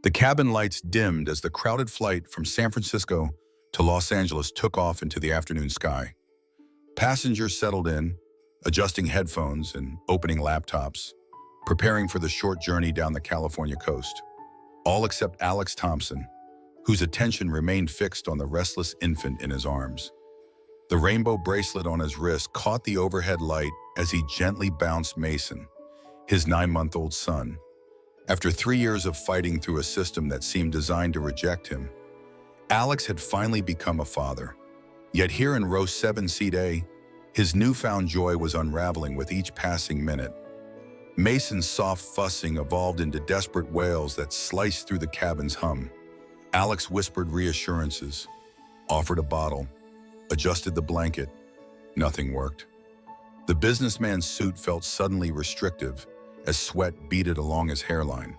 The cabin lights dimmed as the crowded flight from San Francisco to Los Angeles took off into the afternoon sky. Passengers settled in, adjusting headphones and opening laptops, preparing for the short journey down the California coast. All except Alex Thompson, whose attention remained fixed on the restless infant in his arms. The rainbow bracelet on his wrist caught the overhead light as he gently bounced Mason, his 9-month-old son. After 3 years of fighting through a system that seemed designed to reject him, Alex had finally become a father. Yet here in row 7 seat A, his newfound joy was unraveling with each passing minute. Mason's soft fussing evolved into desperate wails that sliced through the cabin's hum. Alex whispered reassurances, offered a bottle, adjusted the blanket. Nothing worked. The businessman's suit felt suddenly restrictive as sweat beaded along his hairline.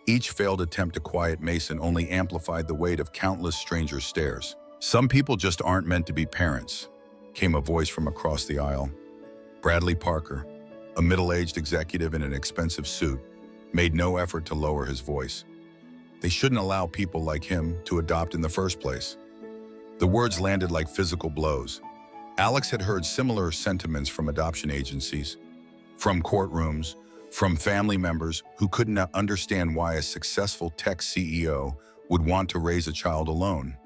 Each failed attempt to quiet Mason only amplified the weight of countless strangers' stares. "Some people just aren't meant to be parents," came a voice from across the aisle. Bradley Parker, a middle-aged executive in an expensive suit, made no effort to lower his voice. They shouldn't allow people like him to adopt in the first place. The words landed like physical blows. Alex had heard similar sentiments from adoption agencies, from courtrooms, from family members who couldn't understand why a successful tech CEO would want to raise a child alone.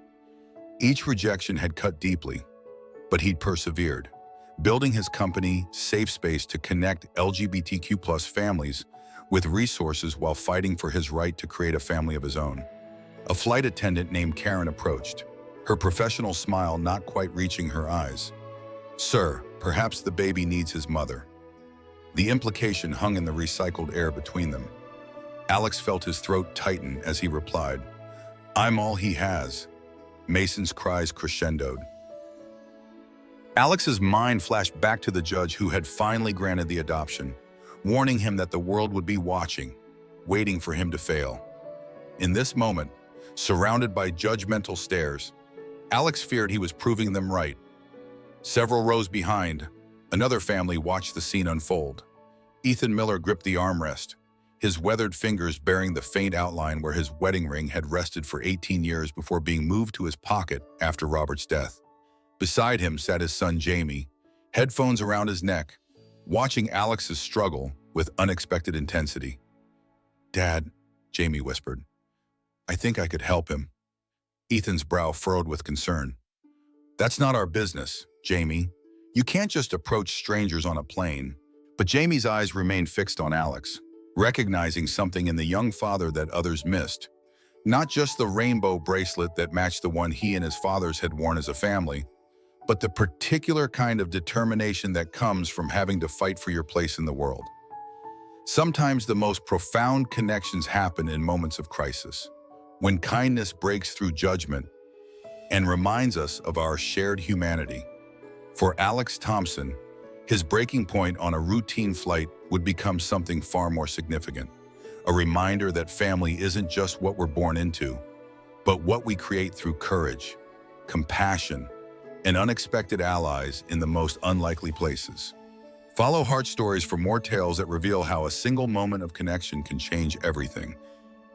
Each rejection had cut deeply, but he'd persevered, building his company Safe Space to connect LGBTQ+ families with resources while fighting for his right to create a family of his own. A flight attendant named Karen approached, her professional smile not quite reaching her eyes. "Sir, perhaps the baby needs his mother." The implication hung in the recycled air between them. Alex felt his throat tighten as he replied, "I'm all he has." Mason's cries crescendoed. Alex's mind flashed back to the judge who had finally granted the adoption, warning him that the world would be watching, waiting for him to fail. In this moment, surrounded by judgmental stares, Alex feared he was proving them right. Several rows behind, another family watched the scene unfold. Ethan Miller gripped the armrest, his weathered fingers bearing the faint outline where his wedding ring had rested for 18 years before being moved to his pocket after Robert's death. Beside him sat his son Jamie, headphones around his neck, watching Alex's struggle with unexpected intensity. "Dad," Jamie whispered, "I think I could help him." Ethan's brow furrowed with concern. "That's not our business, Jamie. You can't just approach strangers on a plane." But Jamie's eyes remained fixed on Alex, recognizing something in the young father that others missed. Not just the rainbow bracelet that matched the one he and his fathers had worn as a family, but the particular kind of determination that comes from having to fight for your place in the world. Sometimes the most profound connections happen in moments of crisis, when kindness breaks through judgment and reminds us of our shared humanity. For Alex Thompson, his breaking point on a routine flight would become something far more significant, a reminder that family isn't just what we're born into, but what we create through courage, compassion, and unexpected allies in the most unlikely places. Follow Heart Stories for more tales that reveal how a single moment of connection can change everything.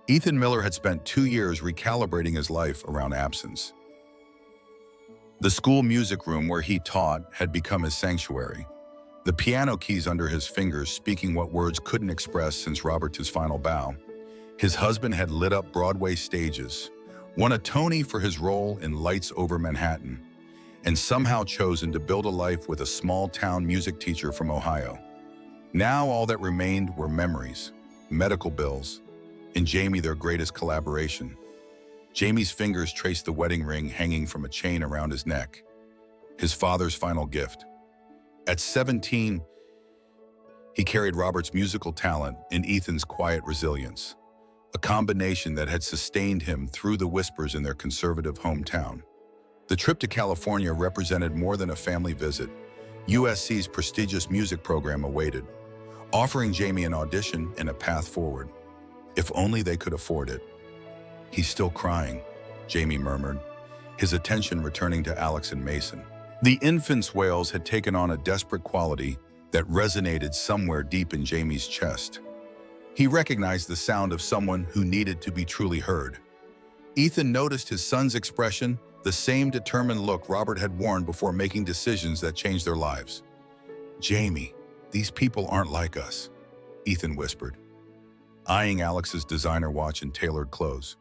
Ethan Miller had spent 2 years recalibrating his life around absence. The school music room where he taught had become his sanctuary, the piano keys under his fingers speaking what words couldn't express since Robert's final bow. His husband had lit up Broadway stages, won a Tony for his role in Lights Over Manhattan, and somehow chosen to build a life with a small-town music teacher from Ohio. Now all that remained were memories, medical bills, and Jamie, their greatest collaboration. Jamie's fingers traced the wedding ring hanging from a chain around his neck, his father's final gift. At 17, he carried Robert's musical talent and Ethan's quiet resilience, a combination that had sustained him through the whispers in their conservative hometown. The trip to California represented more than a family visit. USC's prestigious music program awaited, offering Jamie an audition and a path forward. If only they could afford it. "He's still crying," Jamie murmured, his attention returning to Alex and Mason. The infant's wails had taken on a desperate quality that resonated somewhere deep in Jamie's chest. He recognized the sound of someone who needed to be truly heard. Ethan noticed his son's expression, the same determined look Robert had worn before making decisions that changed their lives. "Jamie, these people aren't like us," Ethan whispered, eyeing Alex's designer watch and tailored clothes.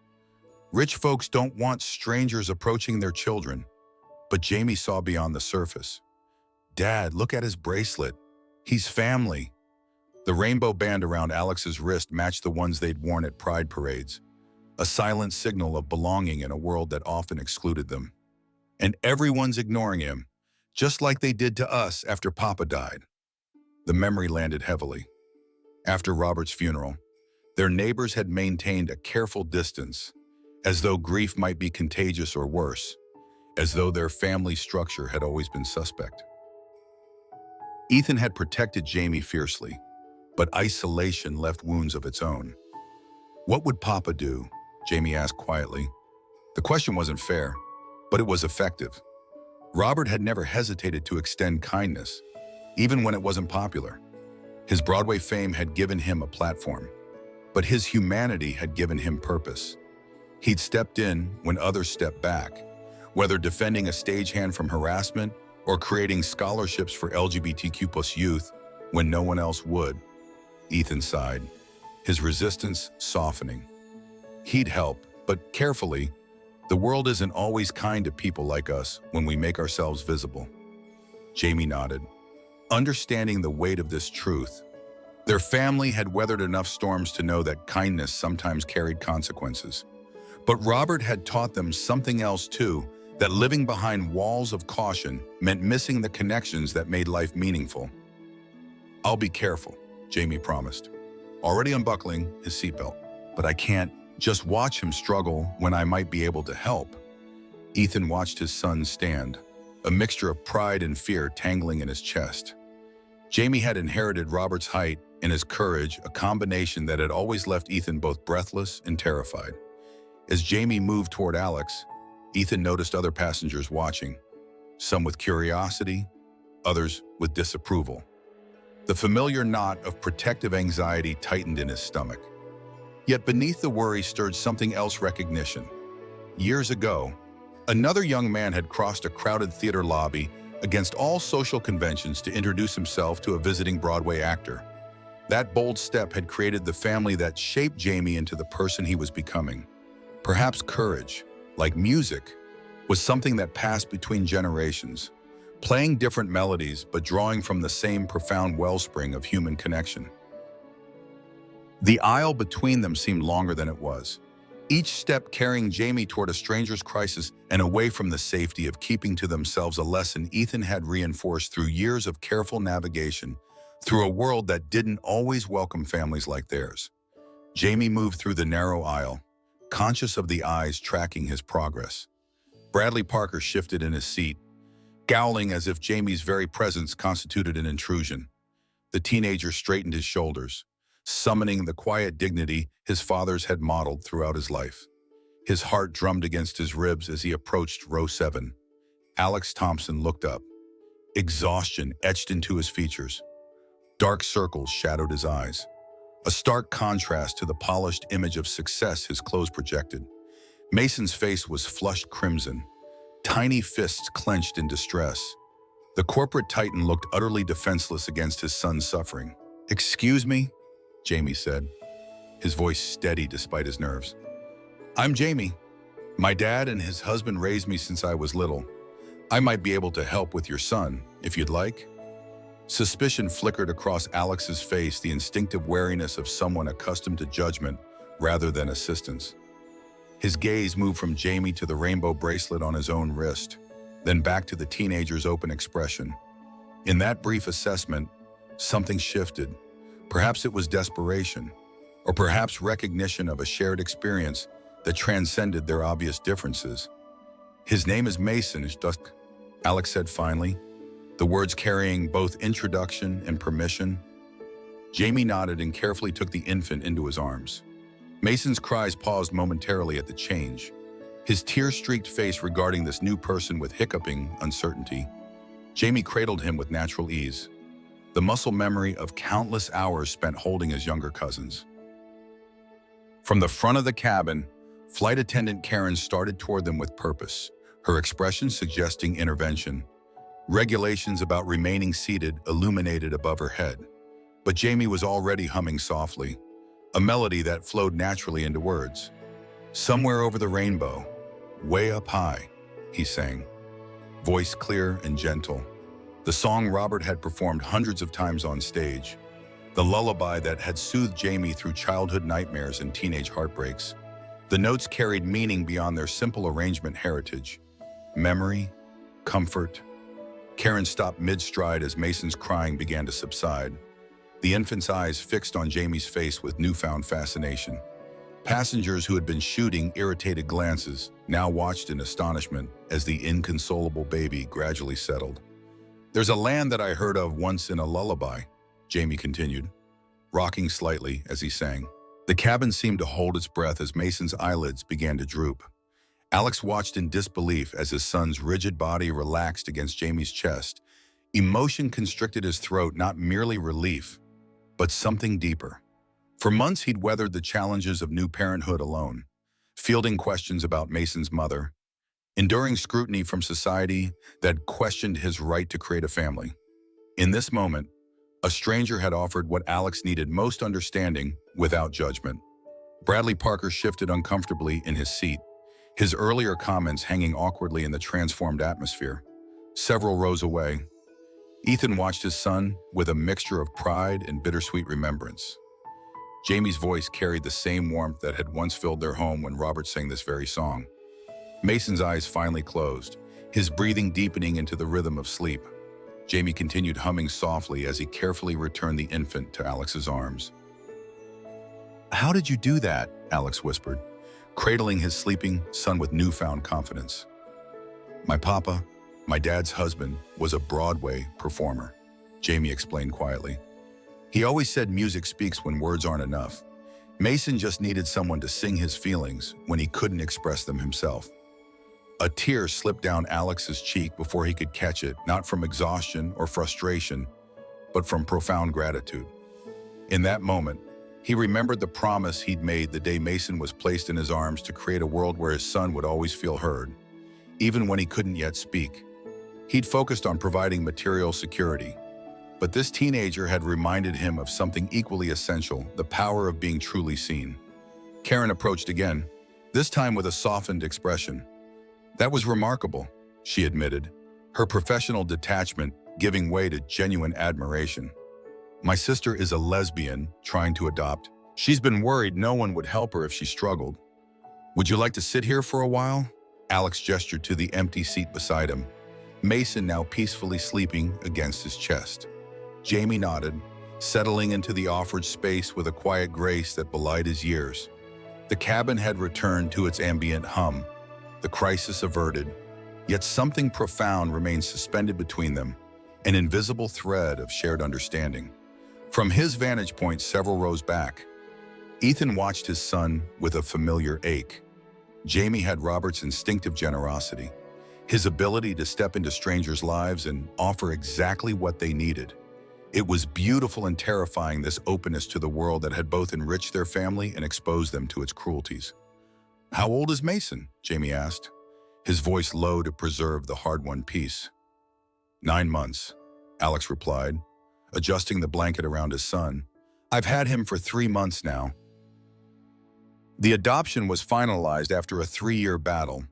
"Rich folks don't want strangers approaching their children." But Jamie saw beyond the surface. "Dad, look at his bracelet. He's family." The rainbow band around Alex's wrist matched the ones they'd worn at pride parades, a silent signal of belonging in a world that often excluded them. "And everyone's ignoring him, just like they did to us after Papa died." The memory landed heavily. After Robert's funeral, their neighbors had maintained a careful distance, as though grief might be contagious or worse, as though their family structure had always been suspect. Ethan had protected Jamie fiercely, but isolation left wounds of its own. "What would Papa do?" Jamie asked quietly. The question wasn't fair, but it was effective. Robert had never hesitated to extend kindness, even when it wasn't popular. His Broadway fame had given him a platform, but his humanity had given him purpose. He'd stepped in when others stepped back, whether defending a stagehand from harassment or creating scholarships for LGBTQ+ youth when no one else would. Ethan sighed, his resistance softening. He'd help, but carefully. The world isn't always kind to people like us when we make ourselves visible. Jamie nodded, understanding the weight of this truth. Their family had weathered enough storms to know that kindness sometimes carried consequences. But Robert had taught them something else too, that living behind walls of caution meant missing the connections that made life meaningful. "I'll be careful," Jamie promised, already unbuckling his seatbelt. "But I can't just watch him struggle when I might be able to help." Ethan watched his son stand, a mixture of pride and fear tangling in his chest. Jamie had inherited Robert's height and his courage, a combination that had always left Ethan both breathless and terrified. As Jamie moved toward Alex, Ethan noticed other passengers watching, some with curiosity, others with disapproval. The familiar knot of protective anxiety tightened in his stomach. Yet beneath the worry stirred something else: recognition. Years ago, another young man had crossed a crowded theater lobby against all social conventions to introduce himself to a visiting Broadway actor. That bold step had created the family that shaped Jamie into the person he was becoming. Perhaps courage, like music, was something that passed between generations, playing different melodies but drawing from the same profound wellspring of human connection. The aisle between them seemed longer than it was, each step carrying Jamie toward a stranger's crisis and away from the safety of keeping to themselves, a lesson Ethan had reinforced through years of careful navigation through a world that didn't always welcome families like theirs. Jamie moved through the narrow aisle, conscious of the eyes tracking his progress. Bradley Parker shifted in his seat, scowling as if Jamie's very presence constituted an intrusion. The teenager straightened his shoulders, summoning the quiet dignity his fathers had modeled throughout his life. His heart drummed against his ribs as he approached row 7. Alex Thompson looked up. Exhaustion etched into his features. Dark circles shadowed his eyes, a stark contrast to the polished image of success his clothes projected. Mason's face was flushed crimson, tiny fists clenched in distress. The corporate titan looked utterly defenseless against his son's suffering. "Excuse me?" Jamie said, his voice steady despite his nerves. "I'm Jamie. My dad and his husband raised me since I was little. I might be able to help with your son, if you'd like." Suspicion flickered across Alex's face, the instinctive wariness of someone accustomed to judgment rather than assistance. His gaze moved from Jamie to the rainbow bracelet on his own wrist, then back to the teenager's open expression. In that brief assessment, something shifted. Perhaps it was desperation, or perhaps recognition of a shared experience that transcended their obvious differences. "His name is Mason," Alex said finally, the words carrying both introduction and permission. Jamie nodded and carefully took the infant into his arms. Mason's cries paused momentarily at the change, his tear-streaked face regarding this new person with hiccuping uncertainty. Jamie cradled him with natural ease, the muscle memory of countless hours spent holding his younger cousins. From the front of the cabin, flight attendant Karen started toward them with purpose, her expression suggesting intervention. Regulations about remaining seated illuminated above her head. But Jamie was already humming softly, a melody that flowed naturally into words. "Somewhere over the rainbow, way up high," he sang, voice clear and gentle. The song Robert had performed hundreds of times on stage, the lullaby that had soothed Jamie through childhood nightmares and teenage heartbreaks. The notes carried meaning beyond their simple arrangement heritage. Memory, comfort. Karen stopped mid-stride as Mason's crying began to subside, the infant's eyes fixed on Jamie's face with newfound fascination. Passengers who had been shooting irritated glances now watched in astonishment as the inconsolable baby gradually settled. "There's a land that I heard of once in a lullaby," Jamie continued, rocking slightly as he sang. The cabin seemed to hold its breath as Mason's eyelids began to droop. Alex watched in disbelief as his son's rigid body relaxed against Jamie's chest. Emotion constricted his throat, not merely relief, but something deeper. For months, he'd weathered the challenges of new parenthood alone, fielding questions about Mason's mother, enduring scrutiny from society that questioned his right to create a family. In this moment, a stranger had offered what Alex needed most: understanding without judgment. Bradley Parker shifted uncomfortably in his seat, his earlier comments hanging awkwardly in the transformed atmosphere. Several rows away, Ethan watched his son with a mixture of pride and bittersweet remembrance. Jamie's voice carried the same warmth that had once filled their home when Robert sang this very song. Mason's eyes finally closed, his breathing deepening into the rhythm of sleep. Jamie continued humming softly as he carefully returned the infant to Alex's arms. "How did you do that?" Alex whispered, cradling his sleeping son with newfound confidence. "My papa, my dad's husband, was a Broadway performer," Jamie explained quietly. "He always said music speaks when words aren't enough. Mason just needed someone to sing his feelings when he couldn't express them himself." A tear slipped down Alex's cheek before he could catch it, not from exhaustion or frustration, but from profound gratitude. In that moment, he remembered the promise he'd made the day Mason was placed in his arms to create a world where his son would always feel heard, even when he couldn't yet speak. He'd focused on providing material security, but this teenager had reminded him of something equally essential: the power of being truly seen. Karen approached again, this time with a softened expression. "That was remarkable," she admitted, her professional detachment giving way to genuine admiration. "My sister is a lesbian trying to adopt. She's been worried no one would help her if she struggled. Would you like to sit here for a while?" Alex gestured to the empty seat beside him, Mason now peacefully sleeping against his chest. Jamie nodded, settling into the offered space with a quiet grace that belied his years. The cabin had returned to its ambient hum, the crisis averted, yet something profound remained suspended between them, an invisible thread of shared understanding. From his vantage point several rows back, Ethan watched his son with a familiar ache. Jamie had Robert's instinctive generosity, his ability to step into strangers' lives and offer exactly what they needed. It was beautiful and terrifying, this openness to the world that had both enriched their family and exposed them to its cruelties. "How old is Mason?" Jamie asked, his voice low to preserve the hard-won peace. 9 months, Alex replied, adjusting the blanket around his son. "I've had him for 3 months now." The adoption was finalized after a 3-year battle.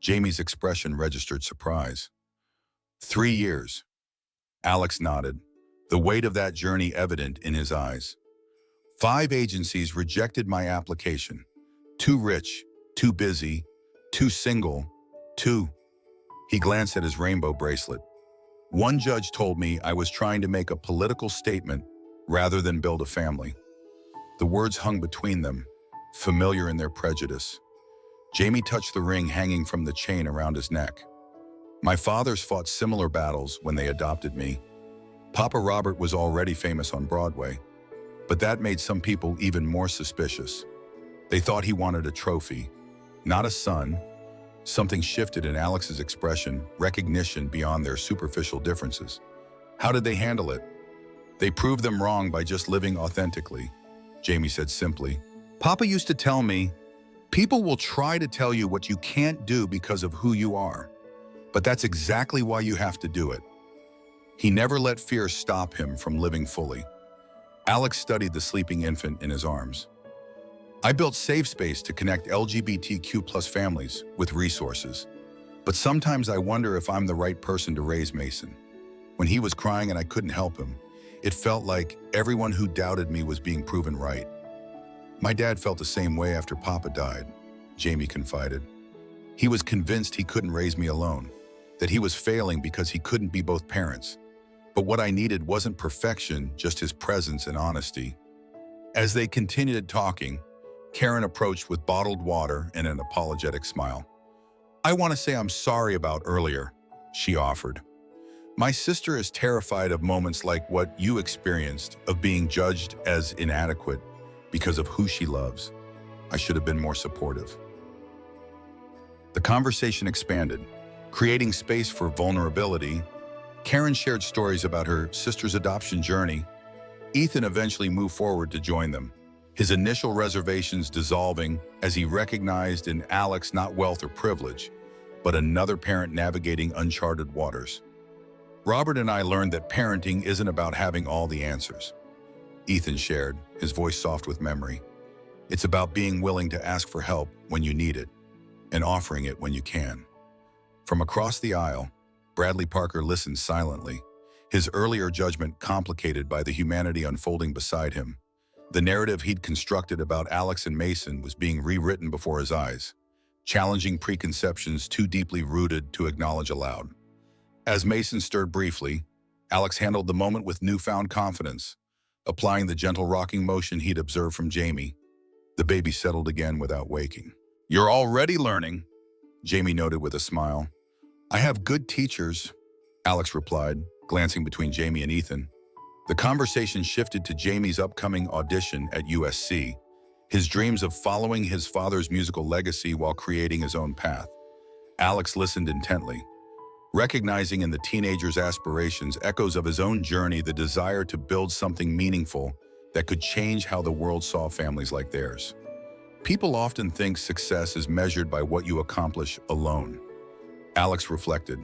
Jamie's expression registered surprise. 3 years. Alex nodded, the weight of that journey evident in his eyes. 5 agencies rejected my application. Too rich, too busy, too single, too... He glanced at his rainbow bracelet. "One judge told me I was trying to make a political statement rather than build a family." The words hung between them, familiar in their prejudice. Jamie touched the ring hanging from the chain around his neck. "My fathers fought similar battles when they adopted me. Papa Robert was already famous on Broadway, but that made some people even more suspicious. They thought he wanted a trophy, not a son." Something shifted in Alex's expression, recognition beyond their superficial differences. "How did they handle it?" "They proved them wrong by just living authentically," Jamie said simply. Papa used to tell me, people will try to tell you what you can't do because of who you are, but that's exactly why you have to do it. He never let fear stop him from living fully. Alex studied the sleeping infant in his arms. I built Safe Space to connect LGBTQ+ families with resources, but sometimes I wonder if I'm the right person to raise Mason. When he was crying and I couldn't help him, it felt like everyone who doubted me was being proven right. My dad felt the same way after Papa died, Jamie confided. He was convinced he couldn't raise me alone, that he was failing because he couldn't be both parents. But what I needed wasn't perfection, just his presence and honesty. As they continued talking, Karen approached with bottled water and an apologetic smile. I want to say I'm sorry about earlier, she offered. My sister is terrified of moments like what you experienced, of being judged as inadequate because of who she loves. I should have been more supportive. The conversation expanded, creating space for vulnerability. Karen shared stories about her sister's adoption journey. Ethan eventually moved forward to join them, his initial reservations dissolving as he recognized in Alex not wealth or privilege, but another parent navigating uncharted waters. Robert and I learned that parenting isn't about having all the answers. Ethan shared, his voice soft with memory. It's about being willing to ask for help when you need it, and offering it when you can. From across the aisle, Bradley Parker listened silently, his earlier judgment complicated by the humanity unfolding beside him. The narrative he'd constructed about Alex and Mason was being rewritten before his eyes, challenging preconceptions too deeply rooted to acknowledge aloud. As Mason stirred briefly, Alex handled the moment with newfound confidence, applying the gentle rocking motion he'd observed from Jamie. The baby settled again without waking. You're already learning, Jamie noted with a smile. I have good teachers, Alex replied, glancing between Jamie and Ethan. The conversation shifted to Jamie's upcoming audition at USC, his dreams of following his father's musical legacy while creating his own path. Alex listened intently, recognizing in the teenager's aspirations echoes of his own journey, the desire to build something meaningful that could change how the world saw families like theirs. People often think success is measured by what you accomplish alone. Alex reflected.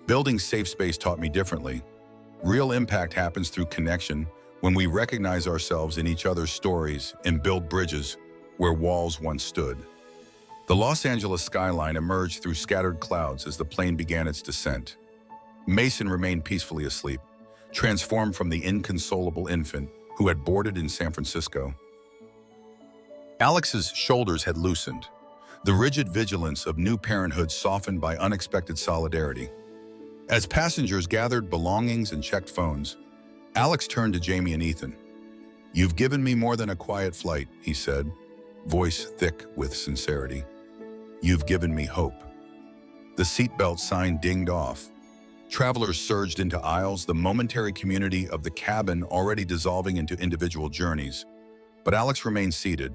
Building Safe Space taught me differently. Real impact happens through connection when we recognize ourselves in each other's stories and build bridges where walls once stood. The Los Angeles skyline emerged through scattered clouds as the plane began its descent. Mason remained peacefully asleep, transformed from the inconsolable infant who had boarded in San Francisco. Alex's shoulders had loosened, the rigid vigilance of new parenthood softened by unexpected solidarity. As passengers gathered belongings and checked phones, Alex turned to Jamie and Ethan. You've given me more than a quiet flight, he said, voice thick with sincerity. You've given me hope. The seatbelt sign dinged off. Travelers surged into aisles, the momentary community of the cabin already dissolving into individual journeys. But Alex remained seated,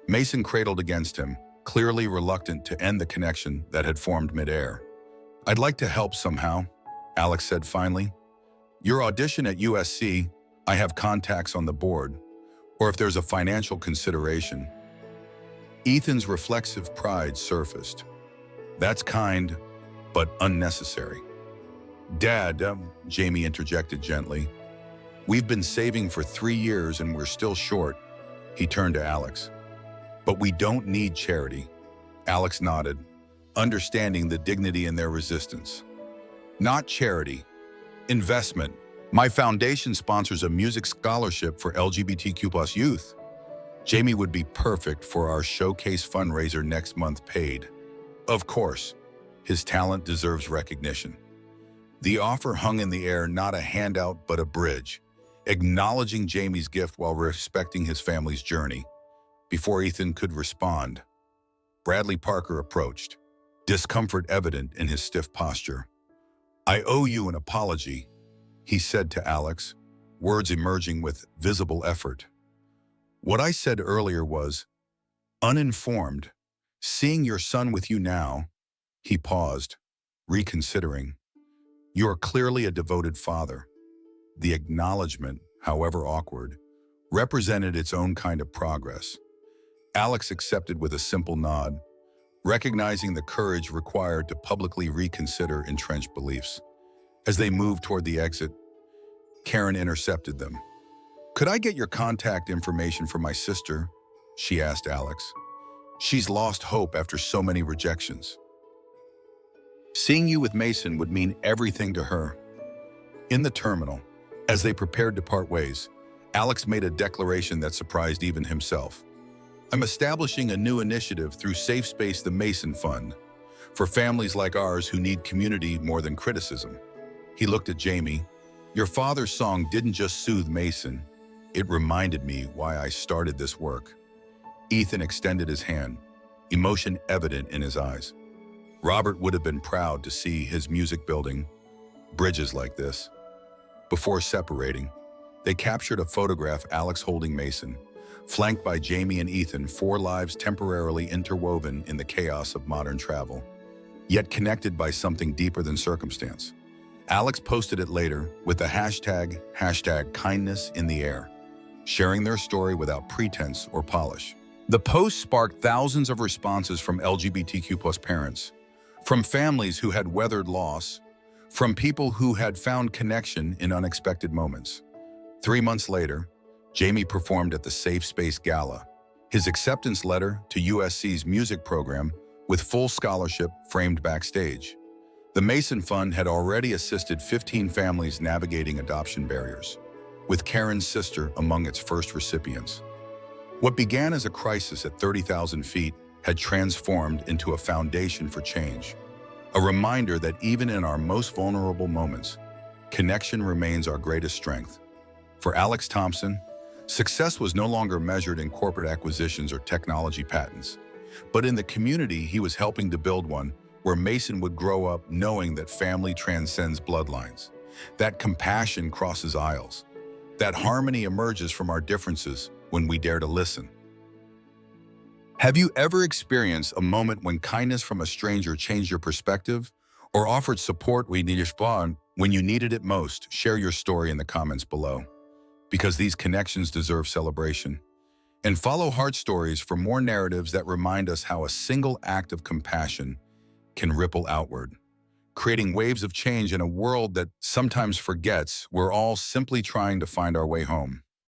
Mason cradled against him, clearly reluctant to end the connection that had formed midair. I'd like to help somehow, Alex said finally. Your audition at USC, I have contacts on the board, or if there's a financial consideration. Ethan's reflexive pride surfaced. That's kind, but unnecessary. Dad, Jamie interjected gently. We've been saving for 3 years and we're still short. He turned to Alex. But we don't need charity. Alex nodded, understanding the dignity in their resistance. Not charity. Investment. My foundation sponsors a music scholarship for LGBTQ+ youth. Jamie would be perfect for our showcase fundraiser next month paid. Of course, his talent deserves recognition. The offer hung in the air, not a handout but a bridge, acknowledging Jamie's gift while respecting his family's journey. Before Ethan could respond, Bradley Parker approached, discomfort evident in his stiff posture. I owe you an apology, he said to Alex, words emerging with visible effort. What I said earlier was, uninformed, seeing your son with you now, he paused, reconsidering. You're clearly a devoted father. The acknowledgement, however awkward, represented its own kind of progress. Alex accepted with a simple nod, recognizing the courage required to publicly reconsider entrenched beliefs. As they moved toward the exit, Karen intercepted them. "Could I get your contact information for my sister?" she asked Alex. "She's lost hope after so many rejections. Seeing you with Mason would mean everything to her." In the terminal, as they prepared to part ways, Alex made a declaration that surprised even himself. "I'm establishing a new initiative through Safe Space, the Mason Fund, for families like ours who need community more than criticism." He looked at Jamie. "Your father's song didn't just soothe Mason, it reminded me why I started this work." Ethan extended his hand, emotion evident in his eyes. Robert would have been proud to see his music building bridges like this. Before separating, they captured a photograph Alex holding Mason, flanked by Jamie and Ethan, 4 lives temporarily interwoven in the chaos of modern travel, yet connected by something deeper than circumstance. Alex posted it later with the hashtag kindness in the air, sharing their story without pretense or polish. The post sparked thousands of responses from LGBTQ+ parents, from families who had weathered loss, from people who had found connection in unexpected moments. 3 months later, Jamie performed at the Safe Space Gala, his acceptance letter to USC's music program with full scholarship framed backstage. The Mason Fund had already assisted 15 families navigating adoption barriers, with Karen's sister among its first recipients. What began as a crisis at 30,000 feet had transformed into a foundation for change, a reminder that even in our most vulnerable moments, connection remains our greatest strength. For Alex Thompson, success was no longer measured in corporate acquisitions or technology patents, but in the community he was helping to build, one where Mason would grow up knowing that family transcends bloodlines, that compassion crosses aisles, that harmony emerges from our differences when we dare to listen. Have you ever experienced a moment when kindness from a stranger changed your perspective or offered support when you needed it most? Share your story in the comments below, because these connections deserve celebration. And follow Heart Stories for more narratives that remind us how a single act of compassion can ripple outward, creating waves of change in a world that sometimes forgets we're all simply trying to find our way home.